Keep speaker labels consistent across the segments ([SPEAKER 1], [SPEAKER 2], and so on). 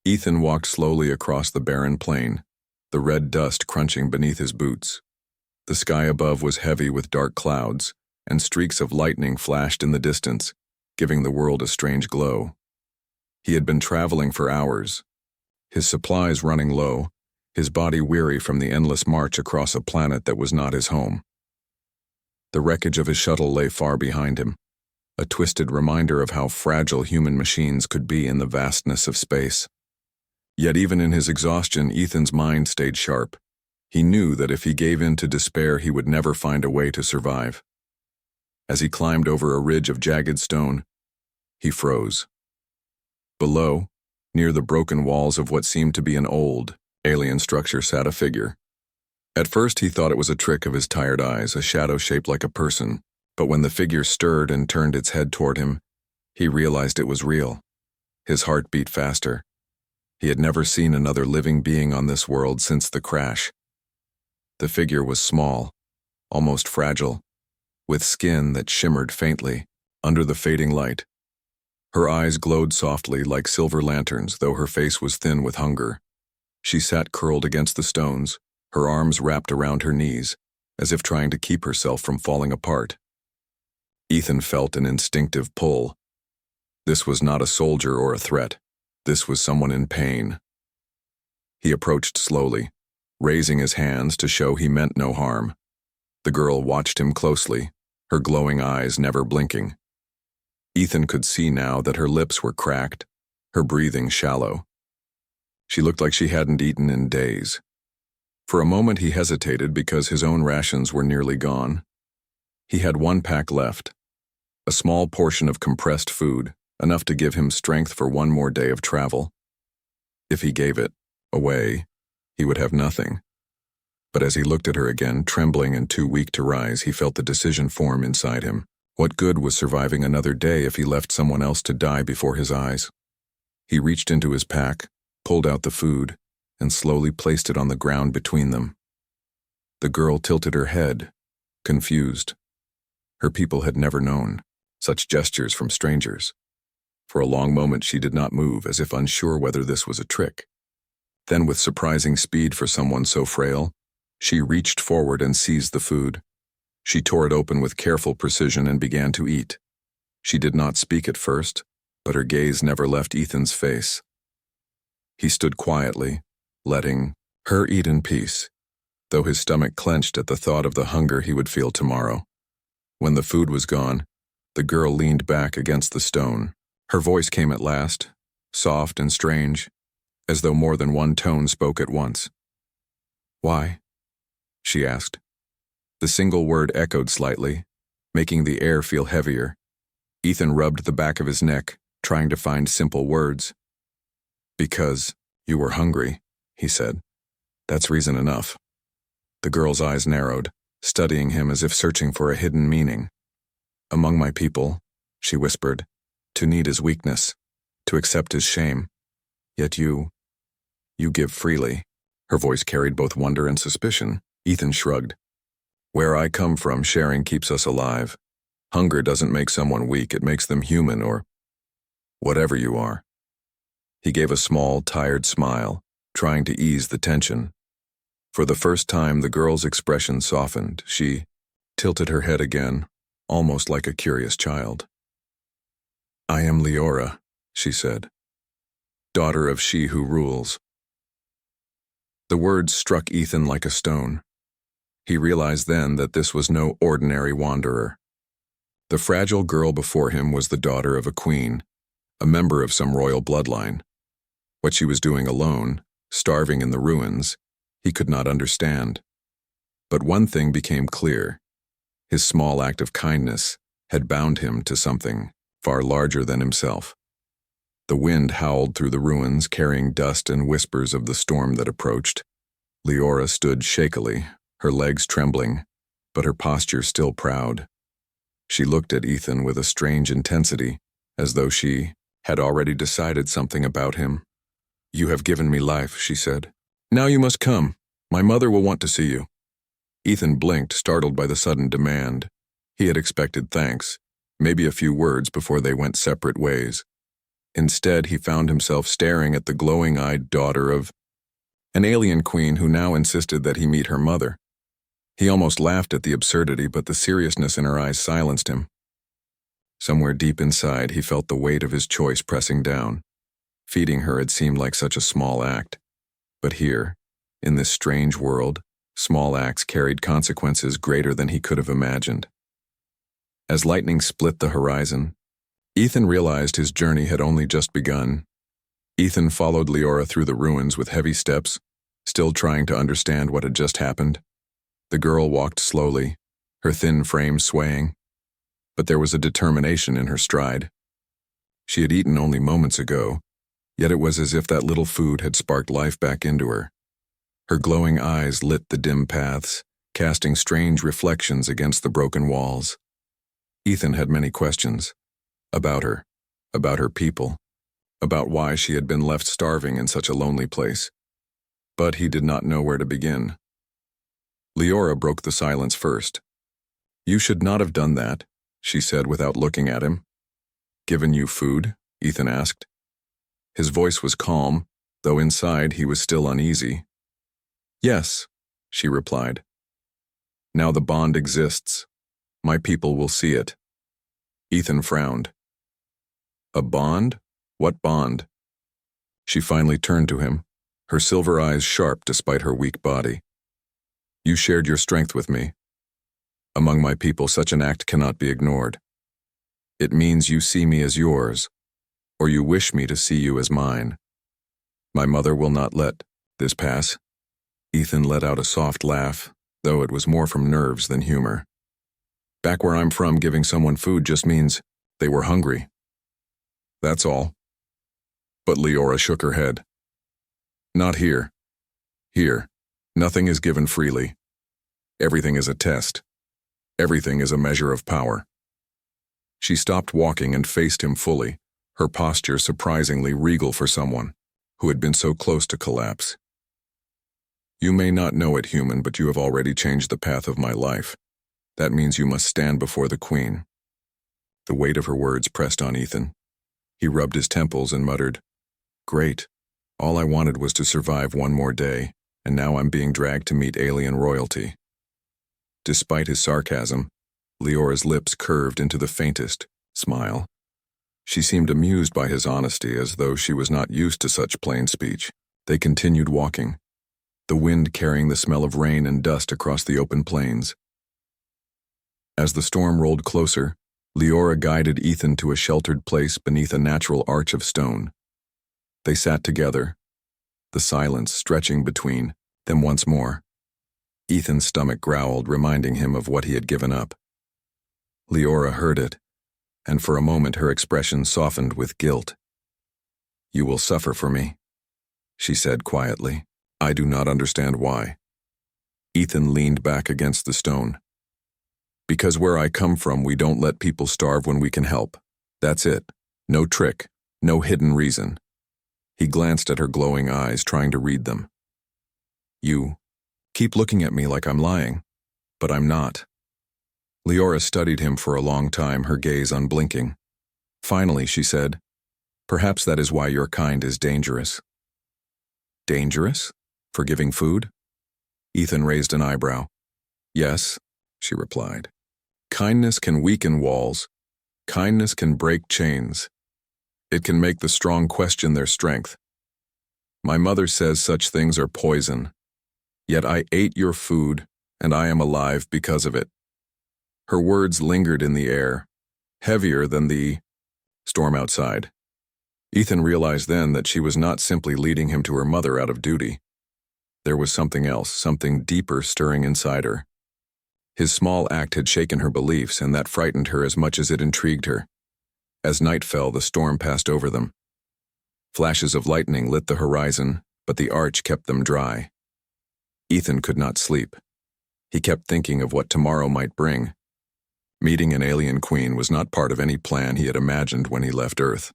[SPEAKER 1] Ethan walked slowly across the barren plain, the red dust crunching beneath his boots. The sky above was heavy with dark clouds, and streaks of lightning flashed in the distance, giving the world a strange glow. He had been traveling for hours, his supplies running low, his body weary from the endless march across a planet that was not his home. The wreckage of his shuttle lay far behind him, a twisted reminder of how fragile human machines could be in the vastness of space. Yet even in his exhaustion, Ethan's mind stayed sharp. He knew that if he gave in to despair, he would never find a way to survive. As he climbed over a ridge of jagged stone, he froze. Below, near the broken walls of what seemed to be an old, alien structure, sat a figure. At first he thought it was a trick of his tired eyes, a shadow shaped like a person, but when the figure stirred and turned its head toward him, he realized it was real. His heart beat faster. He had never seen another living being on this world since the crash. The figure was small, almost fragile, with skin that shimmered faintly under the fading light. Her eyes glowed softly like silver lanterns, though her face was thin with hunger. She sat curled against the stones, her arms wrapped around her knees, as if trying to keep herself from falling apart. Ethan felt an instinctive pull. This was not a soldier or a threat. This was someone in pain. He approached slowly, raising his hands to show he meant no harm. The girl watched him closely, her glowing eyes never blinking. Ethan could see now that her lips were cracked, her breathing shallow. She looked like she hadn't eaten in days. For a moment he hesitated because his own rations were nearly gone. He had one pack left, a small portion of compressed food, enough to give him strength for one more day of travel. If he gave it away, he would have nothing. But as he looked at her again, trembling and too weak to rise, he felt the decision form inside him. What good was surviving another day if he left someone else to die before his eyes? He reached into his pack, pulled out the food, and slowly placed it on the ground between them. The girl tilted her head, confused. Her people had never known such gestures from strangers. For a long moment she did not move, as if unsure whether this was a trick. Then, with surprising speed for someone so frail, she reached forward and seized the food. She tore it open with careful precision and began to eat. She did not speak at first, but her gaze never left Ethan's face. He stood quietly, letting her eat in peace, though his stomach clenched at the thought of the hunger he would feel tomorrow. When the food was gone, the girl leaned back against the stone. Her voice came at last, soft and strange, as though more than one tone spoke at once. "Why?" she asked. The single word echoed slightly, making the air feel heavier. Ethan rubbed the back of his neck, trying to find simple words. "Because you were hungry," he said. "That's reason enough." The girl's eyes narrowed, studying him as if searching for a hidden meaning. "Among my people," she whispered, "to need is weakness, to accept is shame. Yet you give freely." Her voice carried both wonder and suspicion. Ethan shrugged. "Where I come from, sharing keeps us alive. Hunger doesn't make someone weak, it makes them human, or whatever you are." He gave a small, tired smile, trying to ease the tension. For the first time, the girl's expression softened. She tilted her head again, almost like a curious child. "I am Leora," she said, "daughter of she who rules." The words struck Ethan like a stone. He realized then that this was no ordinary wanderer. The fragile girl before him was the daughter of a queen, a member of some royal bloodline. What she was doing alone, starving in the ruins, he could not understand. But one thing became clear. His small act of kindness had bound him to something far larger than himself. The wind howled through the ruins, carrying dust and whispers of the storm that approached. Leora stood shakily, her legs trembling, but her posture still proud. She looked at Ethan with a strange intensity, as though she had already decided something about him. "You have given me life," she said. "Now you must come. My mother will want to see you." Ethan blinked, startled by the sudden demand. He had expected thanks, maybe a few words before they went separate ways. Instead, he found himself staring at the glowing-eyed daughter of an alien queen who now insisted that he meet her mother. He almost laughed at the absurdity, but the seriousness in her eyes silenced him. Somewhere deep inside, he felt the weight of his choice pressing down. Feeding her had seemed like such a small act. But here, in this strange world, small acts carried consequences greater than he could have imagined. As lightning split the horizon, Ethan realized his journey had only just begun. Ethan followed Leora through the ruins with heavy steps, still trying to understand what had just happened. The girl walked slowly, her thin frame swaying, but there was a determination in her stride. She had eaten only moments ago, yet it was as if that little food had sparked life back into her. Her glowing eyes lit the dim paths, casting strange reflections against the broken walls. Ethan had many questions. About her people, about why she had been left starving in such a lonely place. But he did not know where to begin. Leora broke the silence first. "You should not have done that," she said without looking at him. "Given you food?" Ethan asked. His voice was calm, though inside he was still uneasy. "Yes," she replied. "Now the bond exists. My people will see it." Ethan frowned. "A bond? What bond?" She finally turned to him, her silver eyes sharp despite her weak body. "You shared your strength with me. Among my people, such an act cannot be ignored. It means you see me as yours, or you wish me to see you as mine. My mother will not let this pass." Ethan let out a soft laugh, though it was more from nerves than humor. "Back where I'm from, giving someone food just means they were hungry. That's all." But Leora shook her head. "Not here. Here, nothing is given freely. Everything is a test. Everything is a measure of power." She stopped walking and faced him fully, her posture surprisingly regal for someone who had been so close to collapse. "You may not know it, human, but you have already changed the path of my life. That means you must stand before the queen." The weight of her words pressed on Ethan. He rubbed his temples and muttered, "Great. All I wanted was to survive one more day, and now I'm being dragged to meet alien royalty." Despite his sarcasm, Leora's lips curved into the faintest smile. She seemed amused by his honesty, as though she was not used to such plain speech. They continued walking, the wind carrying the smell of rain and dust across the open plains. As the storm rolled closer, Leora guided Ethan to a sheltered place beneath a natural arch of stone. They sat together, the silence stretching between them once more. Ethan's stomach growled, reminding him of what he had given up. Leora heard it, and for a moment her expression softened with guilt. "You will suffer for me," she said quietly. "I do not understand why." Ethan leaned back against the stone. "Because where I come from, we don't let people starve when we can help. That's it. No trick, no hidden reason." He glanced at her glowing eyes, trying to read them. "You keep looking at me like I'm lying, but I'm not." Leora studied him for a long time, her gaze unblinking. Finally, she said, "Perhaps that is why your kind is dangerous." "Dangerous? For giving food?" Ethan raised an eyebrow. "Yes," she replied. "Kindness can weaken walls. Kindness can break chains. It can make the strong question their strength. My mother says such things are poison. Yet I ate your food, and I am alive because of it." Her words lingered in the air, heavier than the storm outside. Ethan realized then that she was not simply leading him to her mother out of duty. There was something else, something deeper stirring inside her. His small act had shaken her beliefs, and that frightened her as much as it intrigued her. As night fell, the storm passed over them. Flashes of lightning lit the horizon, but the arch kept them dry. Ethan could not sleep. He kept thinking of what tomorrow might bring. Meeting an alien queen was not part of any plan he had imagined when he left Earth.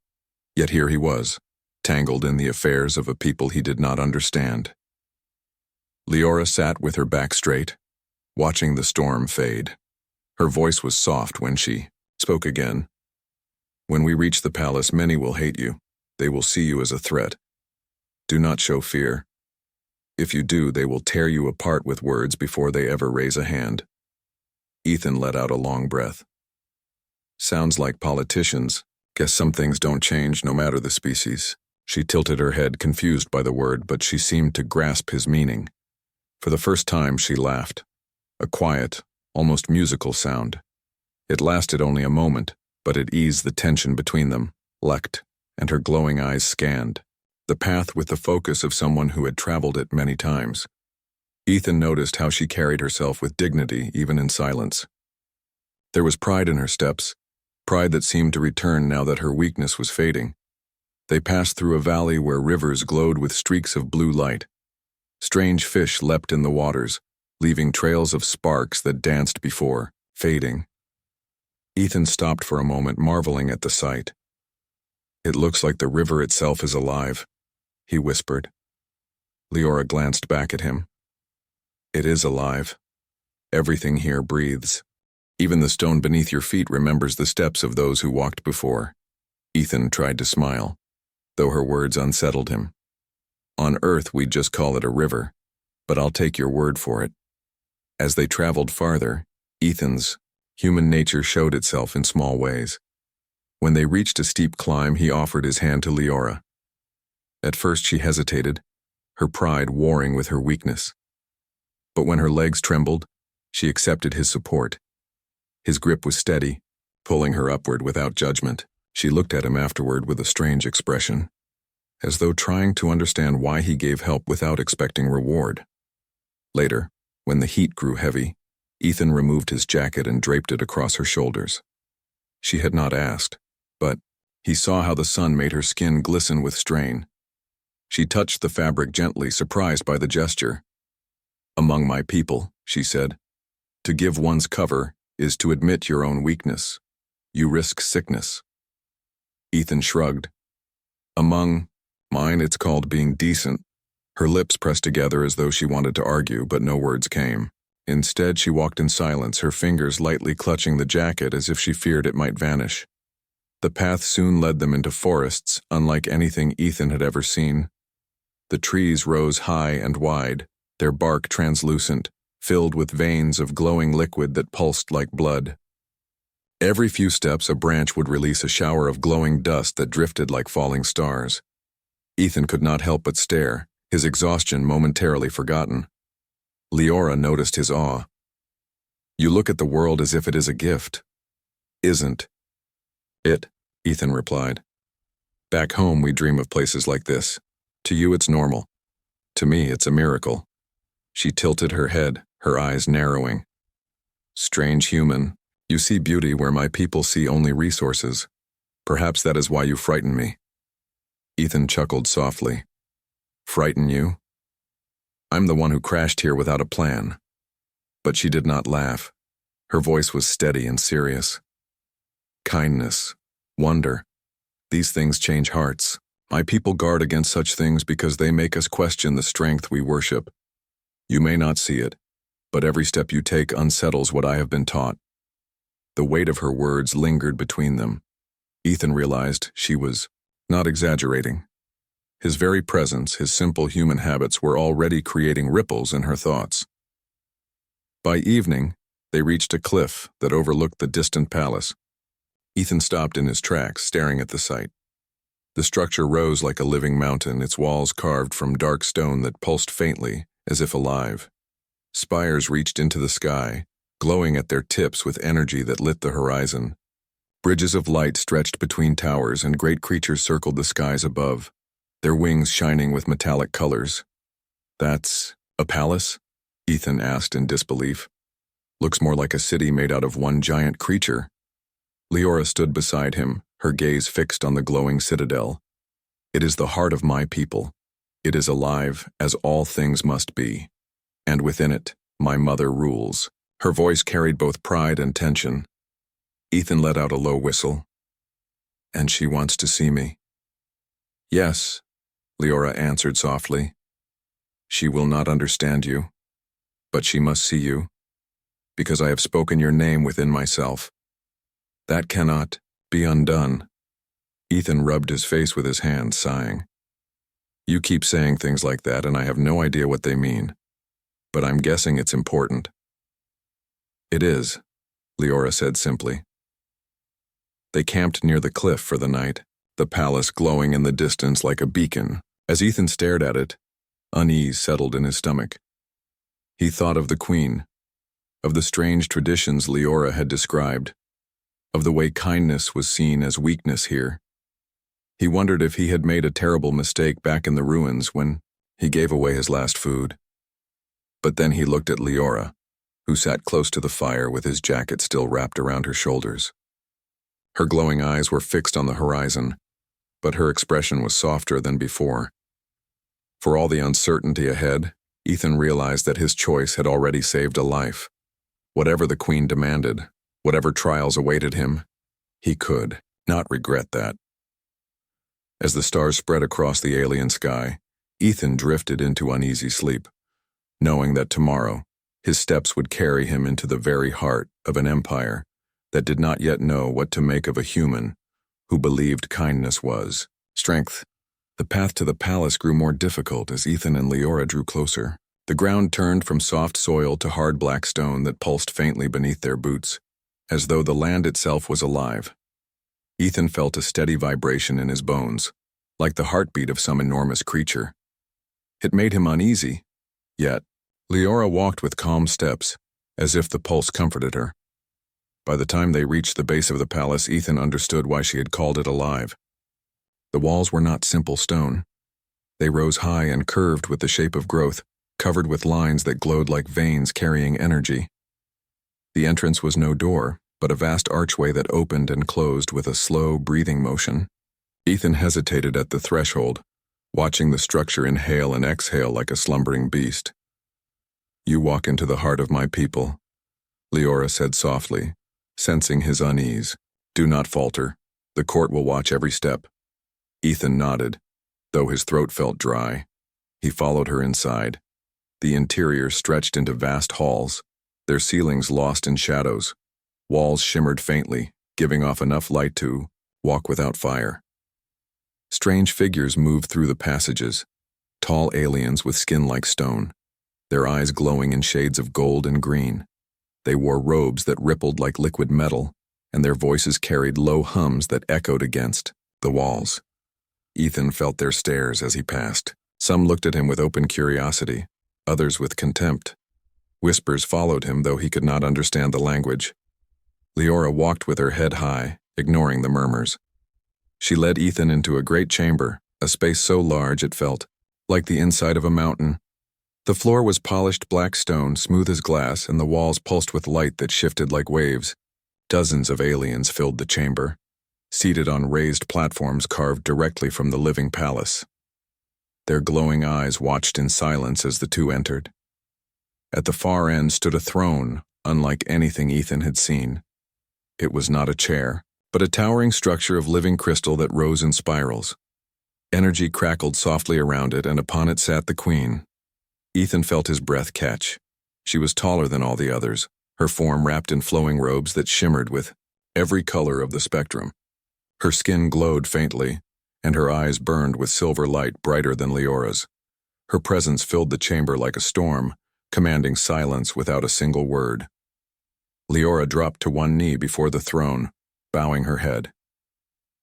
[SPEAKER 1] Yet here he was, tangled in the affairs of a people he did not understand. Leora sat with her back straight, watching the storm fade. Her voice was soft when she spoke again. "When we reach the palace, many will hate you. They will see you as a threat. Do not show fear. If you do, they will tear you apart with words before they ever raise a hand. Ethan let out a long breath. Sounds like politicians. Guess some things don't change no matter the species. She tilted her head, confused by the word, but she seemed to grasp his meaning. For the first time, she laughed. A quiet, almost musical sound. It lasted only a moment, but it eased the tension between them, leapt, and her glowing eyes scanned the path with the focus of someone who had traveled it many times. Ethan noticed how she carried herself with dignity, even in silence. There was pride in her steps, pride that seemed to return now that her weakness was fading. They passed through a valley where rivers glowed with streaks of blue light. Strange fish leapt in the waters, leaving trails of sparks that danced before, fading. Ethan stopped for a moment, marveling at the sight. It looks like the river itself is alive, he whispered. Leora glanced back at him. It is alive. Everything here breathes. Even the stone beneath your feet remembers the steps of those who walked before. Ethan tried to smile, though her words unsettled him. On Earth, we'd just call it a river, but I'll take your word for it. As they traveled farther, Ethan's human nature showed itself in small ways. When they reached a steep climb, he offered his hand to Leora. At first she hesitated, her pride warring with her weakness. But when her legs trembled, she accepted his support. His grip was steady, pulling her upward without judgment. She looked at him afterward with a strange expression, as though trying to understand why he gave help without expecting reward. Later, when the heat grew heavy, Ethan removed his jacket and draped it across her shoulders. She had not asked, but he saw how the sun made her skin glisten with strain. She touched the fabric gently, surprised by the gesture. Among my people, she said, to give one's cover is to admit your own weakness. You risk sickness. Ethan shrugged. Among mine, it's called being decent. Her lips pressed together as though she wanted to argue, but no words came. Instead, she walked in silence, her fingers lightly clutching the jacket as if she feared it might vanish. The path soon led them into forests, unlike anything Ethan had ever seen. The trees rose high and wide, their bark translucent, filled with veins of glowing liquid that pulsed like blood. Every few steps, a branch would release a shower of glowing dust that drifted like falling stars. Ethan could not help but stare, his exhaustion momentarily forgotten. Leora noticed his awe. You look at the world as if it is a gift. Isn't it? Ethan replied. Back home, we dream of places like this. To you, it's normal. To me, it's a miracle. She tilted her head, her eyes narrowing. Strange human, you see beauty where my people see only resources. Perhaps that is why you frighten me. Ethan chuckled softly. Frighten you? I'm the one who crashed here without a plan. But she did not laugh. Her voice was steady and serious. Kindness, wonder, these things change hearts. My people guard against such things because they make us question the strength we worship. You may not see it, but every step you take unsettles what I have been taught. The weight of her words lingered between them. Ethan realized she was not exaggerating. His very presence, his simple human habits were already creating ripples in her thoughts. By evening, they reached a cliff that overlooked the distant palace. Ethan stopped in his tracks, staring at the sight. The structure rose like a living mountain, its walls carved from dark stone that pulsed faintly, as if alive. Spires reached into the sky, glowing at their tips with energy that lit the horizon. Bridges of light stretched between towers, and great creatures circled the skies above, their wings shining with metallic colors. That's a palace? Ethan asked in disbelief. Looks more like a city made out of one giant creature. Leora stood beside him, her gaze fixed on the glowing citadel. It is the heart of my people. It is alive, as all things must be. And within it, my mother rules. Her voice carried both pride and tension. Ethan let out a low whistle. And she wants to see me. Yes, Leora answered softly. She will not understand you, but she must see you, because I have spoken your name within myself. That cannot be undone. Ethan rubbed his face with his hand, sighing. You keep saying things like that and I have no idea what they mean. But I'm guessing it's important. It is, Leora said simply. They camped near the cliff for the night, the palace glowing in the distance like a beacon. As Ethan stared at it, unease settled in his stomach. He thought of the queen, of the strange traditions Leora had described, of the way kindness was seen as weakness here. He wondered if he had made a terrible mistake back in the ruins when he gave away his last food. But then he looked at Leora, who sat close to the fire with his jacket still wrapped around her shoulders. Her glowing eyes were fixed on the horizon, but her expression was softer than before. For all the uncertainty ahead, Ethan realized that his choice had already saved a life. Whatever the queen demanded, whatever trials awaited him, he could not regret that. As the stars spread across the alien sky, Ethan drifted into uneasy sleep, knowing that tomorrow his steps would carry him into the very heart of an empire that did not yet know what to make of a human who believed kindness was strength. The path to the palace grew more difficult as Ethan and Leora drew closer. The ground turned from soft soil to hard black stone that pulsed faintly beneath their boots, as though the land itself was alive. Ethan felt a steady vibration in his bones, like the heartbeat of some enormous creature. It made him uneasy, yet Leora walked with calm steps, as if the pulse comforted her. By the time they reached the base of the palace, Ethan understood why she had called it alive. The walls were not simple stone. They rose high and curved with the shape of growth, covered with lines that glowed like veins carrying energy. The entrance was no door, but a vast archway that opened and closed with a slow, breathing motion. Ethan hesitated at the threshold, watching the structure inhale and exhale like a slumbering beast. You walk into the heart of my people, Leora said softly, sensing his unease. Do not falter. The court will watch every step. Ethan nodded, though his throat felt dry. He followed her inside. The interior stretched into vast halls, their ceilings lost in shadows. Walls shimmered faintly, giving off enough light to walk without fire. Strange figures moved through the passages, tall aliens with skin like stone, their eyes glowing in shades of gold and green. They wore robes that rippled like liquid metal, and their voices carried low hums that echoed against the walls. Ethan felt their stares as he passed. Some looked at him with open curiosity, others with contempt. Whispers followed him, though he could not understand the language. Leora walked with her head high, ignoring the murmurs. She led Ethan into a great chamber, a space so large it felt like the inside of a mountain. The floor was polished black stone, smooth as glass, and the walls pulsed with light that shifted like waves. Dozens of aliens filled the chamber, seated on raised platforms carved directly from the living palace. Their glowing eyes watched in silence as the two entered. At the far end stood a throne, unlike anything Ethan had seen. It was not a chair, but a towering structure of living crystal that rose in spirals. Energy crackled softly around it, and upon it sat the queen. Ethan felt his breath catch. She was taller than all the others, her form wrapped in flowing robes that shimmered with every color of the spectrum. Her skin glowed faintly, and her eyes burned with silver light brighter than Leora's. Her presence filled the chamber like a storm, commanding silence without a single word. Leora dropped to one knee before the throne, bowing her head.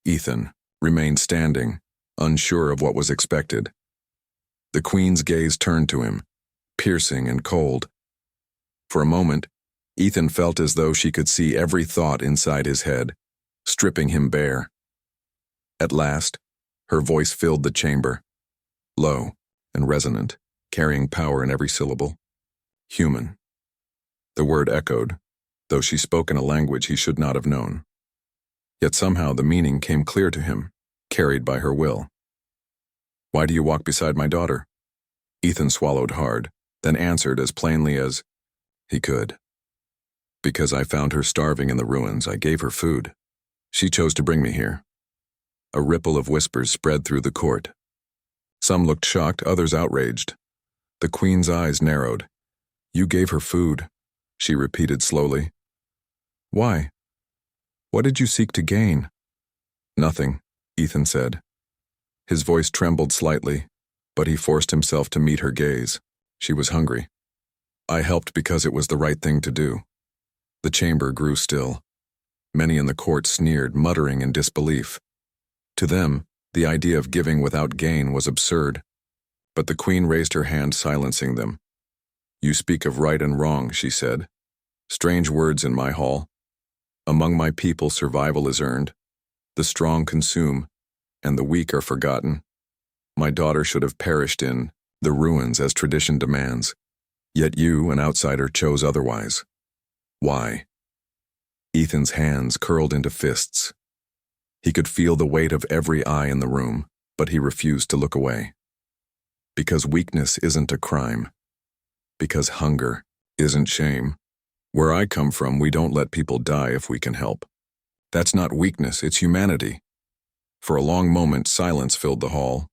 [SPEAKER 1] Ethan remained standing, unsure of what was expected. The queen's gaze turned to him, piercing and cold. For a moment, Ethan felt as though she could see every thought inside his head, stripping him bare. At last, her voice filled the chamber, low and resonant, carrying power in every syllable. Human. The word echoed, though she spoke in a language he should not have known. Yet somehow the meaning came clear to him, carried by her will. Why do you walk beside my daughter? Ethan swallowed hard, then answered as plainly as he could. Because I found her starving in the ruins, I gave her food. She chose to bring me here. A ripple of whispers spread through the court. Some looked shocked, others outraged. The queen's eyes narrowed. You gave her food, she repeated slowly. Why? What did you seek to gain? Nothing, Ethan said. His voice trembled slightly, but he forced himself to meet her gaze. She was hungry. I helped because it was the right thing to do. The chamber grew still. Many in the court sneered, muttering in disbelief. To them, the idea of giving without gain was absurd. But the queen raised her hand, silencing them. You speak of right and wrong, she said. Strange words in my hall. Among my people, survival is earned. The strong consume, and the weak are forgotten. My daughter should have perished in the ruins as tradition demands. Yet you, an outsider, chose otherwise. Why? Ethan's hands curled into fists. He could feel the weight of every eye in the room, but he refused to look away. Because weakness isn't a crime. Because hunger isn't shame. Where I come from, we don't let people die if we can help. That's not weakness, it's humanity. For a long moment, silence filled the hall.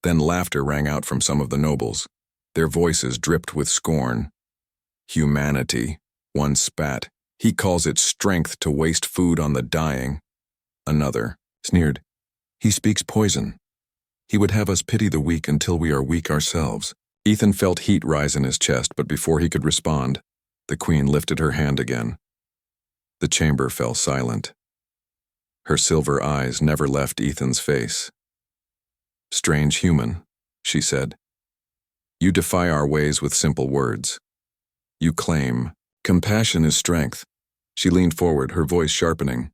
[SPEAKER 1] Then laughter rang out from some of the nobles. Their voices dripped with scorn. Humanity, one spat. He calls it strength to waste food on the dying. Another sneered. He speaks poison. He would have us pity the weak until we are weak ourselves. Ethan felt heat rise in his chest, but before he could respond, the queen lifted her hand again. The chamber fell silent. Her silver eyes never left Ethan's face. Strange human, she said. You defy our ways with simple words. You claim compassion is strength. She leaned forward, her voice sharpening.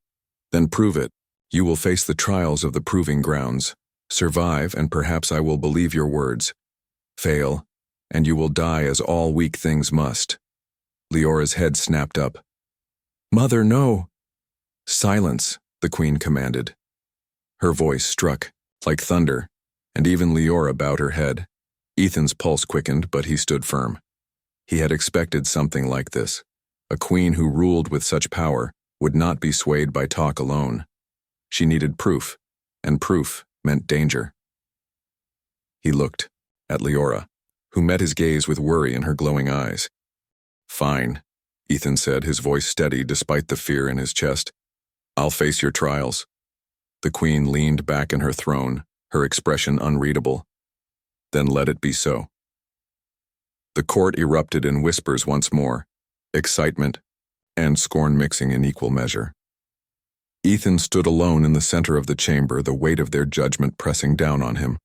[SPEAKER 1] Then prove it. You will face the trials of the proving grounds. Survive, and perhaps I will believe your words. Fail, and you will die as all weak things must. Leora's head snapped up. Mother, no! Silence, the queen commanded. Her voice struck, like thunder, and even Leora bowed her head. Ethan's pulse quickened, but he stood firm. He had expected something like this. A queen who ruled with such power would not be swayed by talk alone. She needed proof, and proof meant danger. He looked at Leora, who met his gaze with worry in her glowing eyes. Fine, Ethan said, his voice steady despite the fear in his chest. I'll face your trials. The queen leaned back in her throne, her expression unreadable. Then let it be so. The court erupted in whispers once more, excitement and scorn mixing in equal measure. Ethan stood alone in the center of the chamber, the weight of their judgment pressing down on him.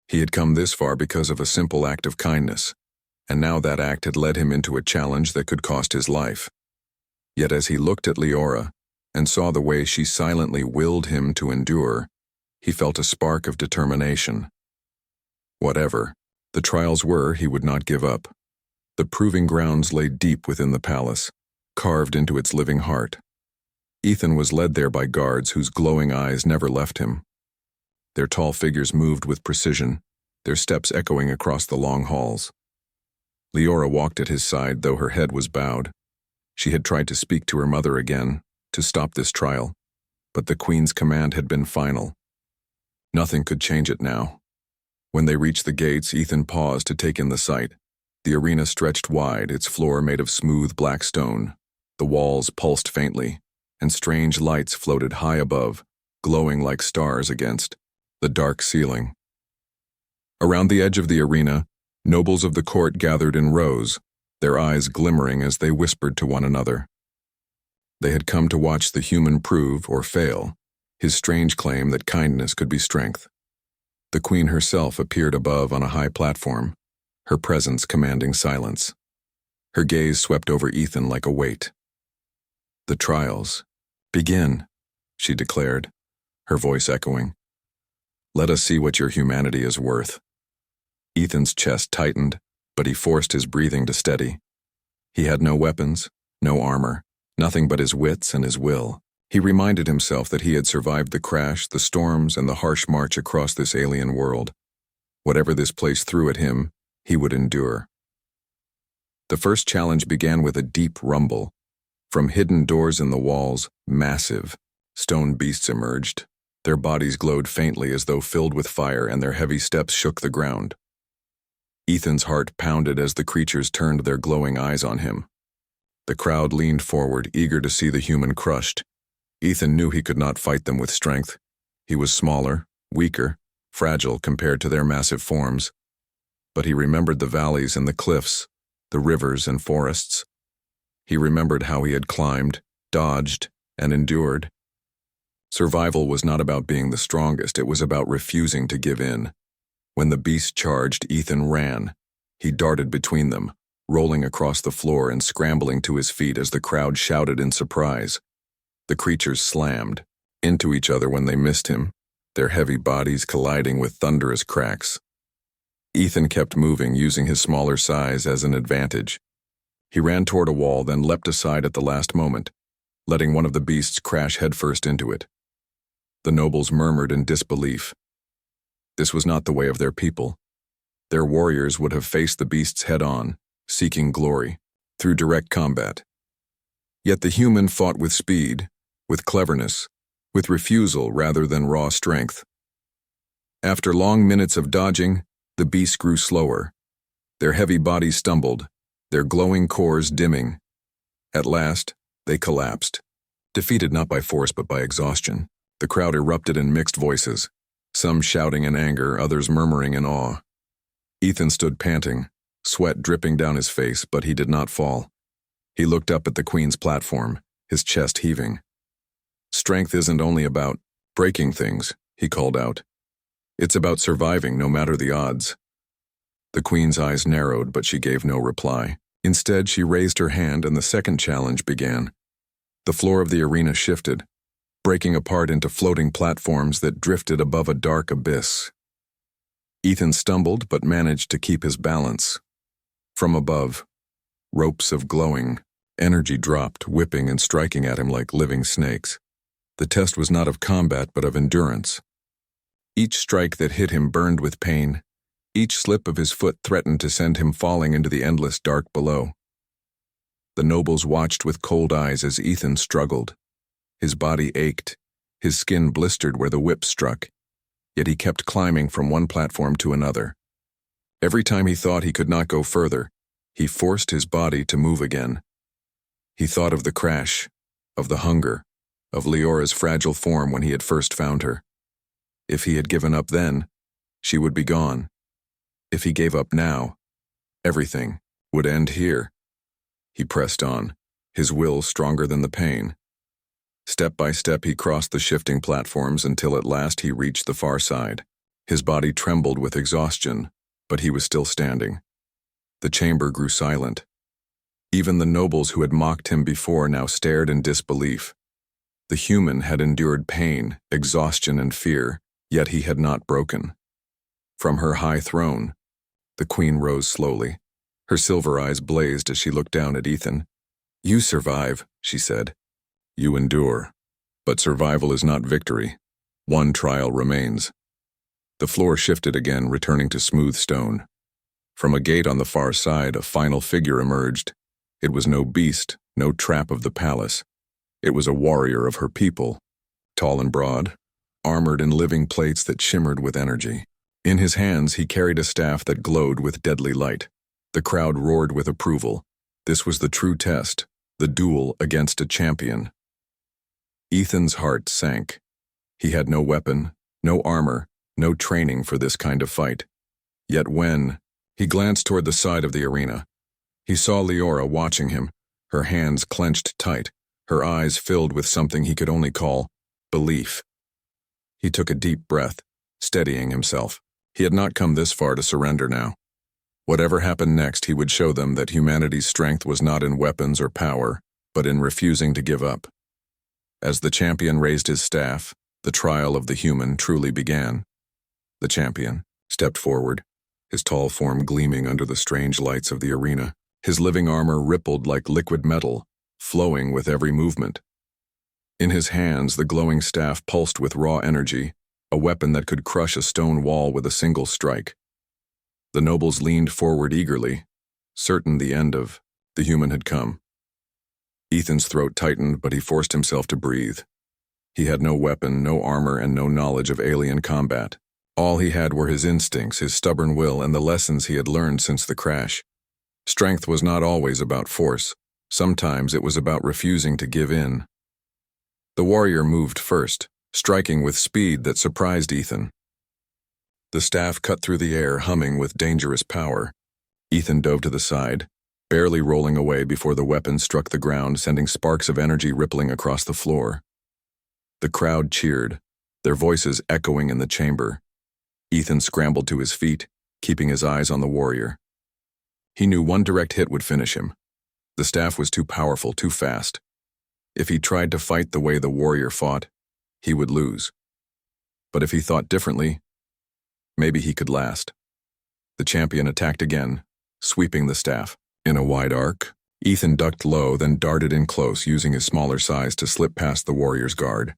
[SPEAKER 1] He had come this far because of a simple act of kindness, and now that act had led him into a challenge that could cost his life. Yet as he looked at Leora and saw the way she silently willed him to endure, he felt a spark of determination. Whatever the trials were, he would not give up. The proving grounds lay deep within the palace, carved into its living heart. Ethan was led there by guards whose glowing eyes never left him. Their tall figures moved with precision, their steps echoing across the long halls. Leora walked at his side, though her head was bowed. She had tried to speak to her mother again, to stop this trial, but the queen's command had been final. Nothing could change it now. When they reached the gates, Ethan paused to take in the sight. The arena stretched wide, its floor made of smooth black stone. The walls pulsed faintly, and strange lights floated high above, glowing like stars against the dark ceiling. Around the edge of the arena, nobles of the court gathered in rows, their eyes glimmering as they whispered to one another. They had come to watch the human prove or fail his strange claim that kindness could be strength. The queen herself appeared above on a high platform, her presence commanding silence. Her gaze swept over Ethan like a weight. The trials begin, she declared, her voice echoing. Let us see what your humanity is worth. Ethan's chest tightened, but he forced his breathing to steady. He had no weapons, no armor, nothing but his wits and his will. He reminded himself that he had survived the crash, the storms, and the harsh march across this alien world. Whatever this place threw at him, he would endure. The first challenge began with a deep rumble. From hidden doors in the walls, massive, stone beasts emerged. Their bodies glowed faintly as though filled with fire, and their heavy steps shook the ground. Ethan's heart pounded as the creatures turned their glowing eyes on him. The crowd leaned forward, eager to see the human crushed. Ethan knew he could not fight them with strength. He was smaller, weaker, fragile compared to their massive forms. But he remembered the valleys and the cliffs, the rivers and forests. He remembered how he had climbed, dodged, and endured. Survival was not about being the strongest, it was about refusing to give in. When the beast charged, Ethan ran. He darted between them, rolling across the floor and scrambling to his feet as the crowd shouted in surprise. The creatures slammed into each other when they missed him, their heavy bodies colliding with thunderous cracks. Ethan kept moving, using his smaller size as an advantage. He ran toward a wall, then leapt aside at the last moment, letting one of the beasts crash headfirst into it. The nobles murmured in disbelief. This was not the way of their people. Their warriors would have faced the beasts head-on, seeking glory, through direct combat. Yet the human fought with speed, with cleverness, with refusal rather than raw strength. After long minutes of dodging, the beasts grew slower. Their heavy bodies stumbled, their glowing cores dimming. At last, they collapsed, defeated not by force but by exhaustion. The crowd erupted in mixed voices, some shouting in anger, others murmuring in awe. Ethan stood panting, sweat dripping down his face, but he did not fall. He looked up at the Queen's platform, his chest heaving. Strength isn't only about breaking things, he called out. It's about surviving no matter the odds. The Queen's eyes narrowed, but she gave no reply. Instead, she raised her hand and the second challenge began. The floor of the arena shifted, breaking apart into floating platforms that drifted above a dark abyss. Ethan stumbled but managed to keep his balance. From above, ropes of glowing energy dropped, whipping and striking at him like living snakes. The test was not of combat but of endurance. Each strike that hit him burned with pain. Each slip of his foot threatened to send him falling into the endless dark below. The nobles watched with cold eyes as Ethan struggled. His body ached, his skin blistered where the whip struck, yet he kept climbing from one platform to another. Every time he thought he could not go further, he forced his body to move again. He thought of the crash, of the hunger, of Leora's fragile form when he had first found her. If he had given up then, she would be gone. If he gave up now, everything would end here. He pressed on, his will stronger than the pain. Step by step he crossed the shifting platforms until at last he reached the far side. His body trembled with exhaustion, but he was still standing. The chamber grew silent. Even the nobles who had mocked him before now stared in disbelief. The human had endured pain, exhaustion, and fear, yet he had not broken. From her high throne, the Queen rose slowly. Her silver eyes blazed as she looked down at Ethan. "You survive," she said. "You endure. But survival is not victory. One trial remains." The floor shifted again, returning to smooth stone. From a gate on the far side, a final figure emerged. It was no beast, no trap of the palace. It was a warrior of her people, tall and broad, armored in living plates that shimmered with energy. In his hands, he carried a staff that glowed with deadly light. The crowd roared with approval. This was the true test, the duel against a champion. Ethan's heart sank. He had no weapon, no armor, no training for this kind of fight. Yet when he glanced toward the side of the arena, he saw Leora watching him, her hands clenched tight, her eyes filled with something he could only call belief. He took a deep breath, steadying himself. He had not come this far to surrender now. Whatever happened next, he would show them that humanity's strength was not in weapons or power, but in refusing to give up. As the champion raised his staff, the trial of the human truly began. The champion stepped forward, his tall form gleaming under the strange lights of the arena. His living armor rippled like liquid metal, flowing with every movement. In his hands, the glowing staff pulsed with raw energy, a weapon that could crush a stone wall with a single strike. The nobles leaned forward eagerly, certain the end of the human had come. Ethan's throat tightened, but he forced himself to breathe. He had no weapon, no armor, and no knowledge of alien combat. All he had were his instincts, his stubborn will, and the lessons he had learned since the crash. Strength was not always about force. Sometimes it was about refusing to give in. The warrior moved first, striking with speed that surprised Ethan. The staff cut through the air, humming with dangerous power. Ethan dove to the side, barely rolling away before the weapon struck the ground, sending sparks of energy rippling across the floor. The crowd cheered, their voices echoing in the chamber. Ethan scrambled to his feet, keeping his eyes on the warrior. He knew one direct hit would finish him. The staff was too powerful, too fast. If he tried to fight the way the warrior fought, he would lose. But if he thought differently, maybe he could last. The champion attacked again, sweeping the staff. In a wide arc, Ethan ducked low, then darted in close, using his smaller size to slip past the warrior's guard.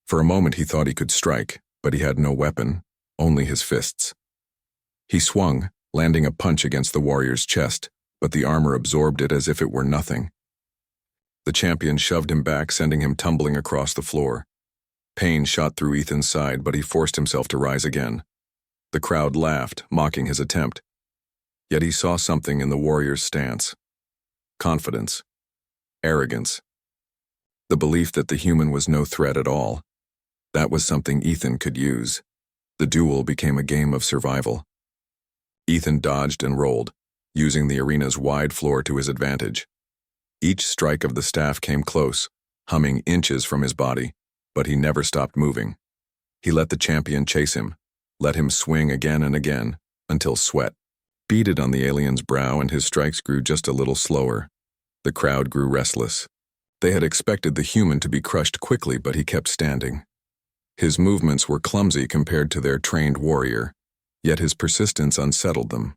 [SPEAKER 1] For a moment he thought he could strike, but he had no weapon, only his fists. He swung, landing a punch against the warrior's chest, but the armor absorbed it as if it were nothing. The champion shoved him back, sending him tumbling across the floor. Pain shot through Ethan's side, but he forced himself to rise again. The crowd laughed, mocking his attempt. Yet he saw something in the warrior's stance. Confidence. Arrogance. The belief that the human was no threat at all. That was something Ethan could use. The duel became a game of survival. Ethan dodged and rolled, using the arena's wide floor to his advantage. Each strike of the staff came close, humming inches from his body, but he never stopped moving. He let the champion chase him, let him swing again and again, until sweat beaded on the alien's brow and his strikes grew just a little slower. The crowd grew restless. They had expected the human to be crushed quickly, but he kept standing. His movements were clumsy compared to their trained warrior, yet his persistence unsettled them.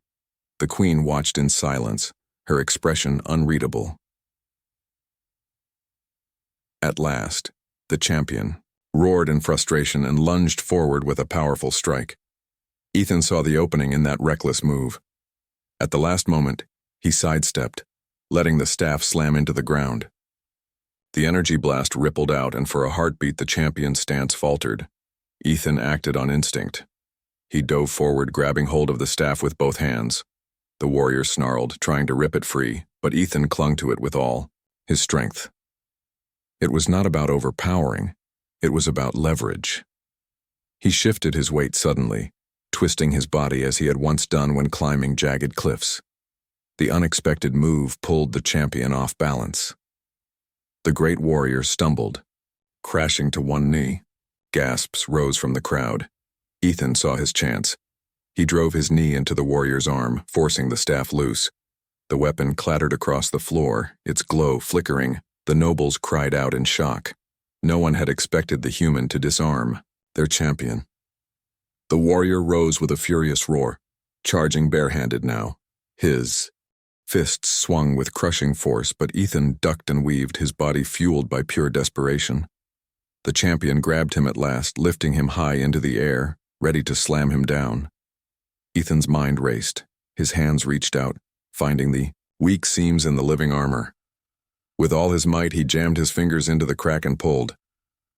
[SPEAKER 1] The queen watched in silence, her expression unreadable. At last, the champion roared in frustration and lunged forward with a powerful strike. Ethan saw the opening in that reckless move. At the last moment, he sidestepped, letting the staff slam into the ground. The energy blast rippled out, and for a heartbeat the champion's stance faltered. Ethan acted on instinct. He dove forward, grabbing hold of the staff with both hands. The warrior snarled, trying to rip it free, but Ethan clung to it with all his strength. It was not about overpowering, it was about leverage. He shifted his weight suddenly, twisting his body as he had once done when climbing jagged cliffs. The unexpected move pulled the champion off balance. The great warrior stumbled, crashing to one knee. Gasps rose from the crowd. Ethan saw his chance. He drove his knee into the warrior's arm, forcing the staff loose. The weapon clattered across the floor, its glow flickering. The nobles cried out in shock. No one had expected the human to disarm their champion. The warrior rose with a furious roar, charging barehanded now. His fists swung with crushing force, but Ethan ducked and weaved, his body fueled by pure desperation. The champion grabbed him at last, lifting him high into the air, ready to slam him down. Ethan's mind raced. His hands reached out, finding the weak seams in the living armor. With all his might, he jammed his fingers into the crack and pulled.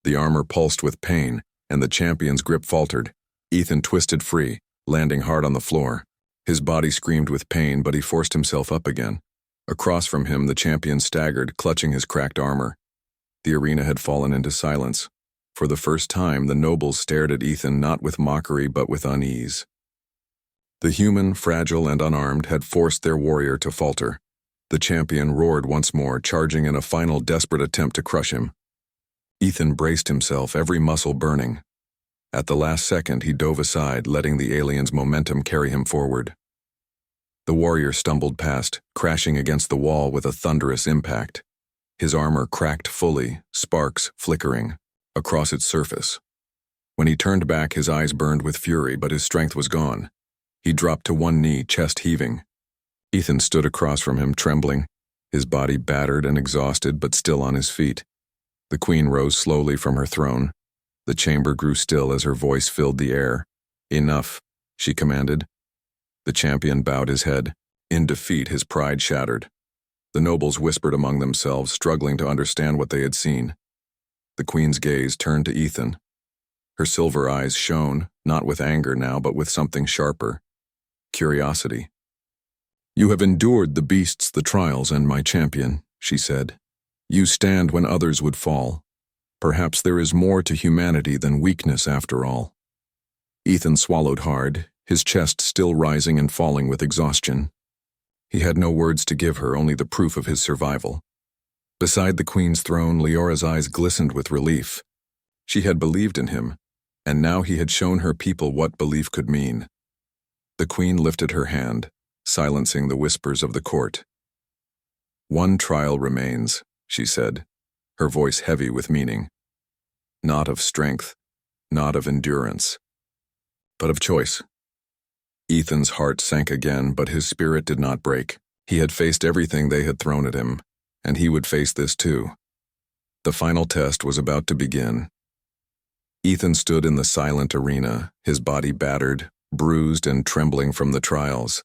[SPEAKER 1] The armor pulsed with pain, and the champion's grip faltered. Ethan twisted free, landing hard on the floor. His body screamed with pain, but he forced himself up again. Across from him, the champion staggered, clutching his cracked armor. The arena had fallen into silence. For the first time, the nobles stared at Ethan not with mockery but with unease. The human, fragile and unarmed, had forced their warrior to falter. The champion roared once more, charging in a final desperate attempt to crush him. Ethan braced himself, every muscle burning. At the last second, he dove aside, letting the alien's momentum carry him forward. The warrior stumbled past, crashing against the wall with a thunderous impact. His armor cracked fully, sparks flickering across its surface. When he turned back, his eyes burned with fury, but his strength was gone. He dropped to one knee, chest heaving. Ethan stood across from him, trembling, his body battered and exhausted, but still on his feet. The queen rose slowly from her throne. The chamber grew still as her voice filled the air. "Enough," she commanded. The champion bowed his head. In defeat, his pride shattered. The nobles whispered among themselves, struggling to understand what they had seen. The queen's gaze turned to Ethan. Her silver eyes shone, not with anger now, but with something sharper. Curiosity. "You have endured the beasts, the trials, and my champion," she said. "You stand when others would fall. Perhaps there is more to humanity than weakness after all. Ethan swallowed hard, his chest still rising and falling with exhaustion. He had no words to give her, only the proof of his survival. Beside the Queen's throne, Leora's eyes glistened with relief. She had believed in him, and now he had shown her people what belief could mean. The Queen lifted her hand, silencing the whispers of the court. "One trial remains," she said, her voice heavy with meaning. "Not of strength, not of endurance, but of choice." Ethan's heart sank again, but his spirit did not break. He had faced everything they had thrown at him, and he would face this too. The final test was about to begin. Ethan stood in the silent arena, his body battered, bruised and trembling from the trials.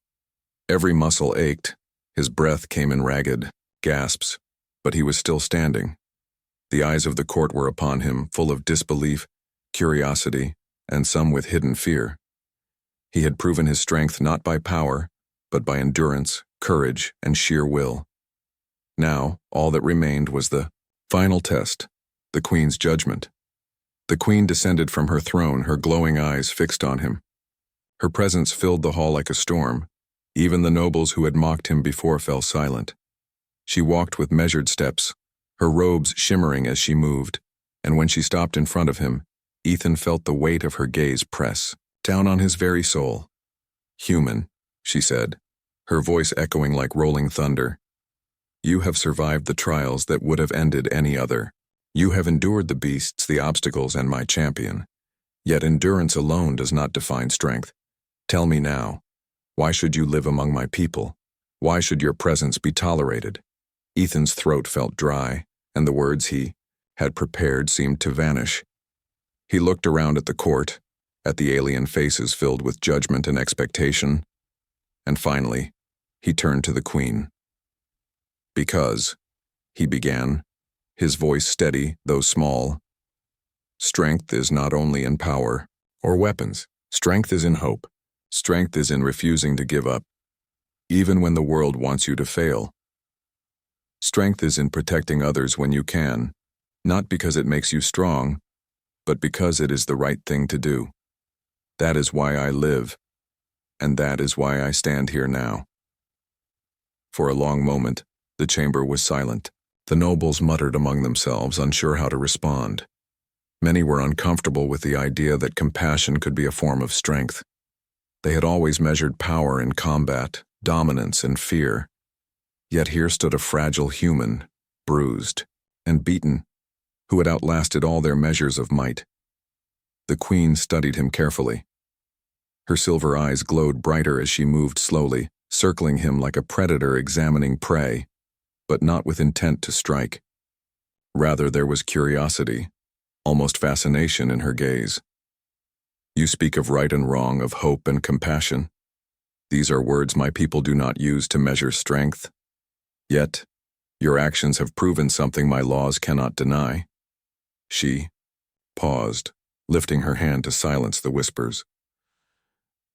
[SPEAKER 1] Every muscle ached, his breath came in ragged gasps, but he was still standing. The eyes of the court were upon him, full of disbelief, curiosity, and some with hidden fear. He had proven his strength not by power, but by endurance, courage, and sheer will. Now, all that remained was the final test, the Queen's judgment. The Queen descended from her throne, her glowing eyes fixed on him. Her presence filled the hall like a storm. Even the nobles who had mocked him before fell silent. She walked with measured steps, her robes shimmering as she moved, and when she stopped in front of him, Ethan felt the weight of her gaze press down on his very soul. "Human," she said, her voice echoing like rolling thunder. "You have survived the trials that would have ended any other. You have endured the beasts, the obstacles, and my champion. Yet endurance alone does not define strength. Tell me now, why should you live among my people? Why should your presence be tolerated?" Ethan's throat felt dry, and the words he had prepared seemed to vanish. He looked around at the court, at the alien faces filled with judgment and expectation, and finally, he turned to the Queen. "Because," he began, his voice steady, though small, "strength is not only in power or weapons. Strength is in hope. Strength is in refusing to give up, even when the world wants you to fail. Strength is in protecting others when you can, not because it makes you strong, but because it is the right thing to do. That is why I live, and that is why I stand here now." For a long moment, the chamber was silent. The nobles muttered among themselves, unsure how to respond. Many were uncomfortable with the idea that compassion could be a form of strength. They had always measured power in combat, dominance, and fear. Yet here stood a fragile human, bruised and beaten, who had outlasted all their measures of might. The Queen studied him carefully. Her silver eyes glowed brighter as she moved slowly, circling him like a predator examining prey, but not with intent to strike. Rather, there was curiosity, almost fascination in her gaze. "You speak of right and wrong, of hope and compassion. These are words my people do not use to measure strength. Yet, your actions have proven something my laws cannot deny." She paused, lifting her hand to silence the whispers.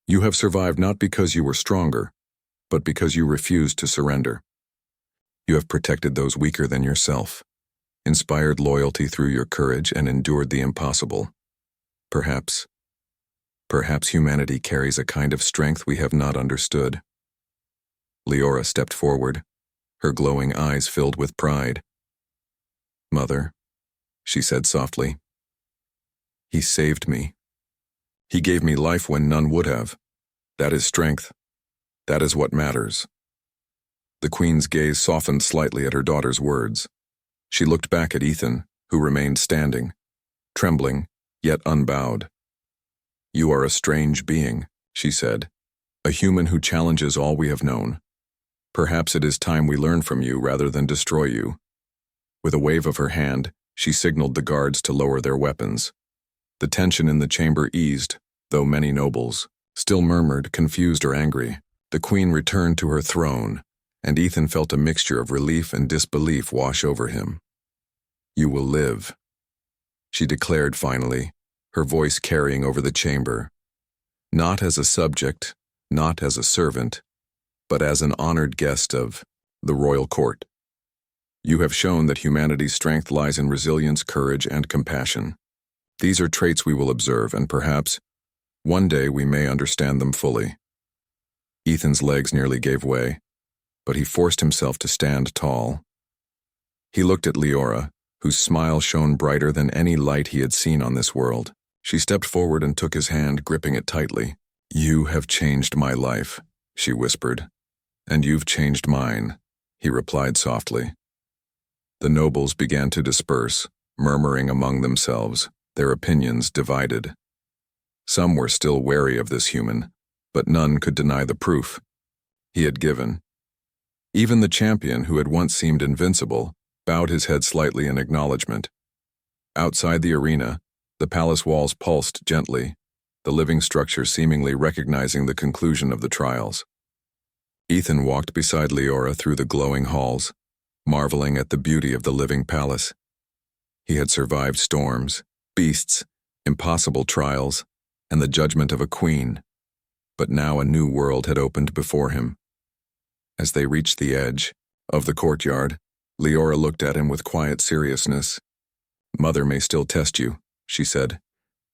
[SPEAKER 1] "You have survived not because you were stronger, but because you refused to surrender. You have protected those weaker than yourself, inspired loyalty through your courage, and endured the impossible. Perhaps humanity carries a kind of strength we have not understood." Leora stepped forward, her glowing eyes filled with pride. "Mother," she said softly, "he saved me. He gave me life when none would have. That is strength. That is what matters." The Queen's gaze softened slightly at her daughter's words. She looked back at Ethan, who remained standing, trembling, yet unbowed. "You are a strange being," she said, "a human who challenges all we have known. Perhaps it is time we learn from you rather than destroy you." With a wave of her hand, she signaled the guards to lower their weapons. The tension in the chamber eased, though many nobles still murmured, confused or angry. The Queen returned to her throne, and Ethan felt a mixture of relief and disbelief wash over him. "You will live," she declared finally, her voice carrying over the chamber. "Not as a subject, not as a servant, but as an honored guest of the royal court." You have shown that humanity's strength lies in resilience, courage, and compassion. These are traits we will observe, and perhaps, one day we may understand them fully. Ethan's legs nearly gave way, but he forced himself to stand tall. He looked at Leora, whose smile shone brighter than any light he had seen on this world. She stepped forward and took his hand, gripping it tightly. "You have changed my life," she whispered. "And you've changed mine," he replied softly. The nobles began to disperse, murmuring among themselves, their opinions divided. Some were still wary of this human, but none could deny the proof he had given. Even the champion, who had once seemed invincible, bowed his head slightly in acknowledgement. Outside the arena, the palace walls pulsed gently, the living structure seemingly recognizing the conclusion of the trials. Ethan walked beside Leora through the glowing halls, marveling at the beauty of the living palace. He had survived storms, beasts, impossible trials, and the judgment of a queen, but now a new world had opened before him. As they reached the edge of the courtyard, Leora looked at him with quiet seriousness. "Mother may still test you," she said,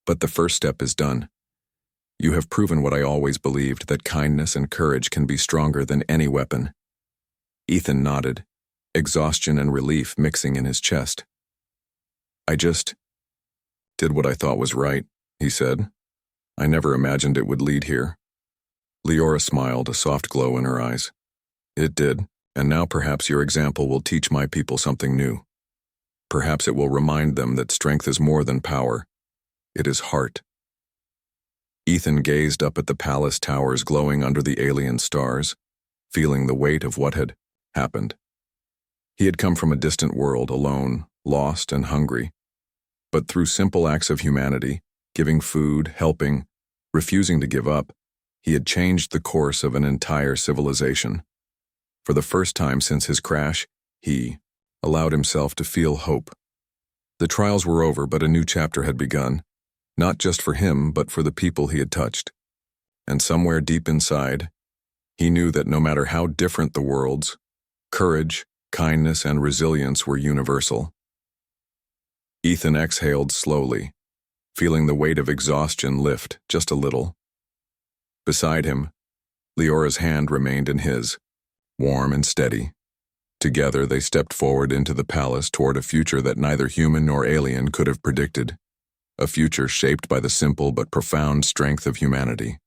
[SPEAKER 1] "but the first step is done. You have proven what I always believed, that kindness and courage can be stronger than any weapon." Ethan nodded, exhaustion and relief mixing in his chest. "I just did what I thought was right," he said. "I never imagined it would lead here." Leora smiled, a soft glow in her eyes. "It did, and now perhaps your example will teach my people something new. Perhaps it will remind them that strength is more than power. It is heart." Ethan gazed up at the palace towers glowing under the alien stars, feeling the weight of what had happened. He had come from a distant world, alone, lost and hungry. But through simple acts of humanity, giving food, helping, refusing to give up, he had changed the course of an entire civilization. For the first time since his crash, he allowed himself to feel hope. The trials were over, but a new chapter had begun, not just for him, but for the people he had touched. And somewhere deep inside, he knew that no matter how different the worlds, courage, kindness, and resilience were universal. Ethan exhaled slowly, feeling the weight of exhaustion lift just a little. Beside him, Leora's hand remained in his, warm and steady. Together they stepped forward into the palace toward a future that neither human nor alien could have predicted, a future shaped by the simple but profound strength of humanity.